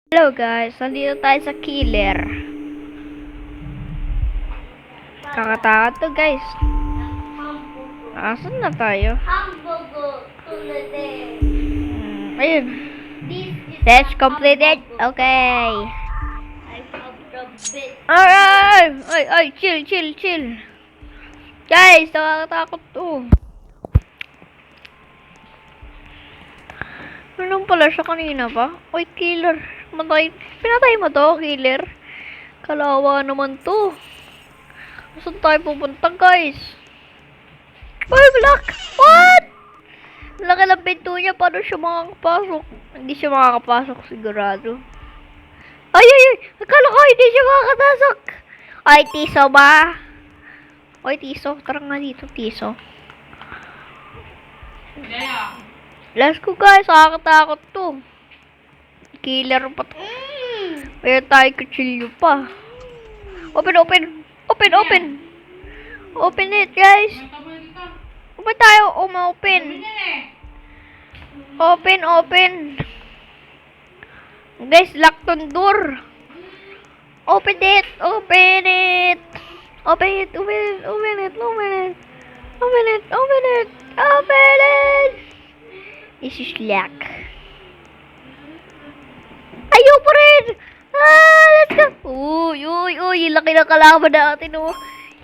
Hello guys, nandito tayo sa killer. Kakatakot to guys. Asan na tayo? Ayun. Let's complete it. Okay. Alright! Ay, chill. Guys, nakakatakot to. Ano pala siya kanina pa? Oy, killer. Pinatay mo to, killer. Kalawa naman to. Saan tayo pupunta, guys? Oy, black! What? Laki lang pinto niya. Paano siya makakapasok? Hindi siya makakapasok, sigurado. Ay! Akala ko hindi siya makakapasok. Ay, Tiso ba? Oy, Tiso. Tara nga dito, Tiso. Let's go, guys. Nakakatakot to. Killer pa to. Kaya tayo kutsilyo pa. Open it, guys. Open tayo. Open. Guys, lock the door. Open it. This is lock. Ayaw pa rin. Let's go. Uy. Laki ng kalaban natin, oh.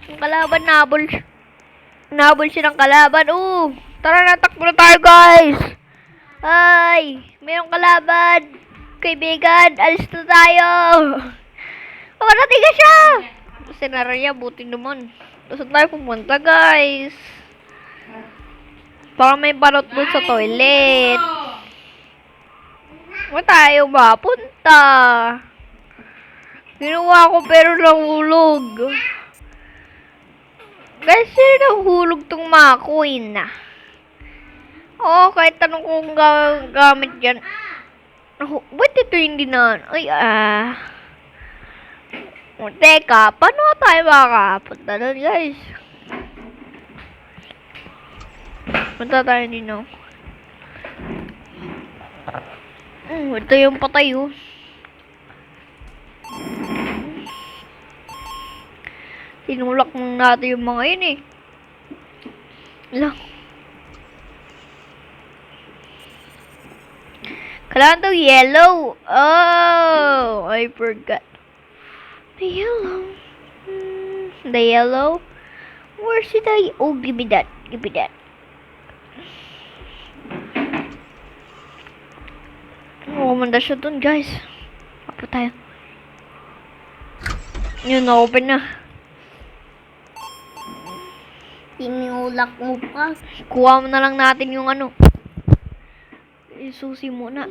Yung kalaban, nabol siya ng kalaban. Tara na, takbo na tayo, guys. Ay, mayroong kalaban. Kaibigan, alis na tayo. Narating ka siya. Sinara niya, buti naman. Saan tayo pumunta, guys? Parang may balot doon sa toilet. Saan tayo mapunta? Ginawa ko pero nahulog. Guys, sino nahulog tong mga coin na? Kahit tanong kong gamit dyan. Ba't ito hindi na? Teka, paano tayo makakapunta doon, guys? Punta tayo dito. Ito yung patay, oh. Tinulak natin yung mga yun, eh. Lang. Kailangan daw yellow. Oh, I forgot. The yellow. Where's it? Oh, give me that. Manda siya dun, guys. Apo tayo. Yun, na-open na. Tinulak mo pa. Kuha mo na lang natin yung ano. Isusi muna.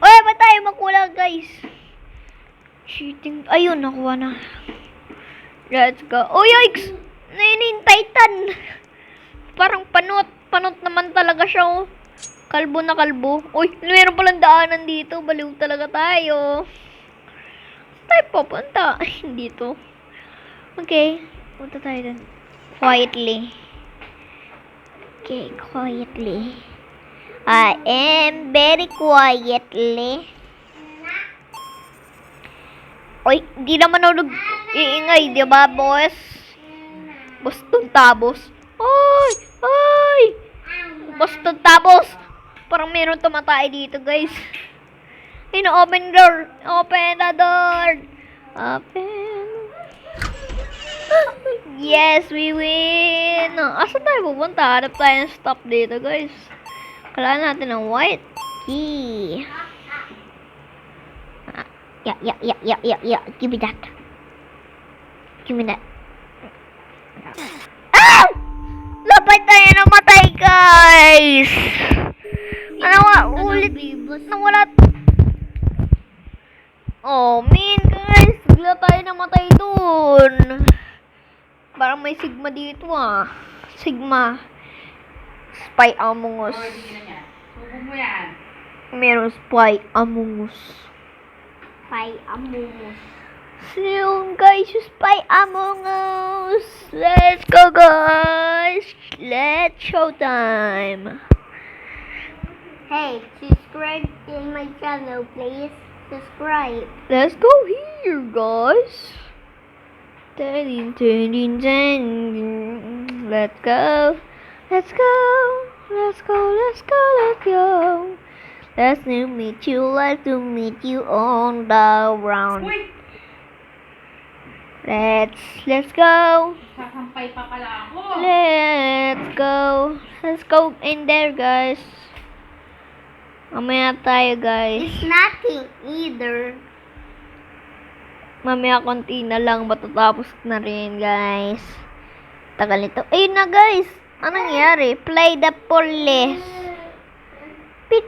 Ba't tayo makulang, guys? Cheating. Ayun, nakuha na. Let's go. Yikes! Nainin Titan. Parang panot. Panot naman talaga siya, oh. Kalbo na kalbo. Meron palang daanan dito. Baliw talaga tayo. Saan tayo papunta? Dito. Okay. Punta tayo dun. Quietly. Okay, quietly. I am very quietly. Di naman ako nag-iingay, di ba, boss? Boston Tabos. Boston Tabos. Parang meron tumatay dito, guys. Open door. Open the door. Open. Yes, we win. Asan tayo pupunta? Hanap tayo ng stop dito, guys. Kailangan natin ng white key. Yeah. Give me that. Ah! Lapay tayo namatay, guys. Ulit. Nawala. Man, guys. Bigla tayo namatay dun. Parang may Sigma dito, ah. Sigma. Spy Among Us. Meron Spy Among Us. So, guys, Spy Among Us. Let's go, guys. Let's showtime. Hey, subscribe to my channel, please. Subscribe. Let's go here, guys. Ding, ding, ding, ding. Let's go. Let's go. Let's go. Let's go. Let's go. Let's to meet you. Let's to meet you on the ground. Uy! Let's go. Sasampay pa pala ako. Let's go. Let's go in there, guys. Mamaya tayo, guys. It's nothing either. Mamaya konti na lang, matatapos na rin, guys. Tagal nito. Ayun na, guys. Anong nangyari? Play the police. Pit.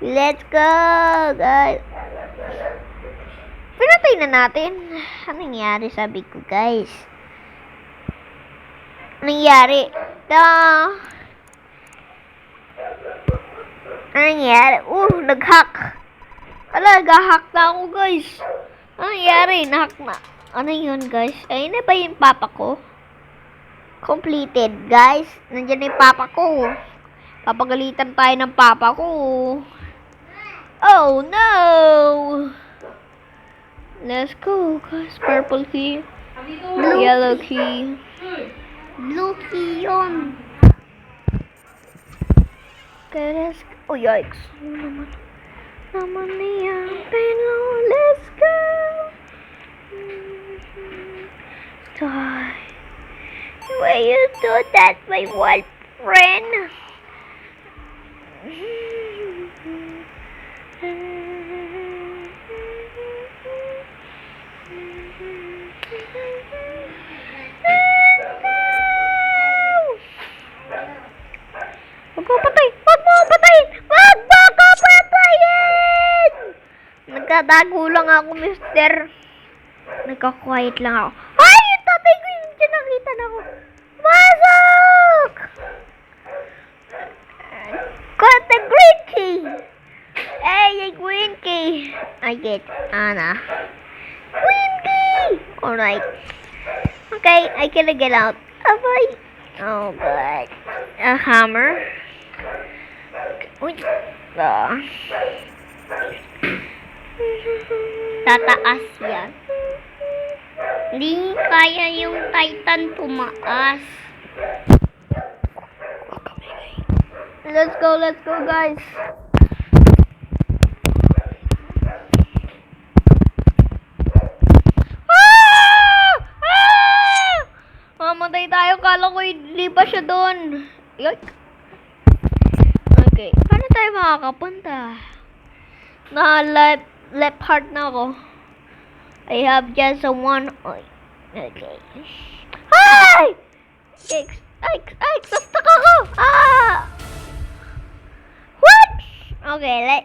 Let's go, guys. Pinatay na natin. Anong nangyari, sabi ko, guys? Anong nangyari? Anong nangyari? Nag-hack. Ala, nag-hack na ako, guys. Anong nangyari? Nahack na. Ano yun, guys? Ayun na ba yung papa ko? Completed, guys. Nandiyan na yung papa ko. Papagalitan tayo ng papa ko. Oh, no! Let's go, guys. Purple key. Dito. Yellow key. Uy! Blue key yun. Okay, let's go. Oh, yikes. Ano naman niya. Pero, let's go. Die. Why you do that, my wild friend? Huwag mo patay! Huwag mo patayin! Huwag mo ko patayin! Nagtatago lang ako, mister. Nagka-quiet lang ako. Ay! Yung tatay ko yung dyan nakita na ako. Pasok! Got the green key! Hey, yung green key! I get Anna. Green key! Alright. Okay, I can get out. Oh, boy. Oh, God. A hammer. Uy. Tataas yan. Hindi kaya yung Titan tumaas. Let's go, guys. Mamatay tayo, kala ko hindi pa siya doon. Yoik. Okay, paano tayo makakapunta? Left heart na ako. I have just a one. Okay. Hi! Ay, stuck ako! What? Okay,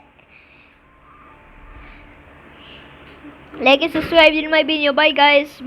like and subscribe to my video. Bye, guys.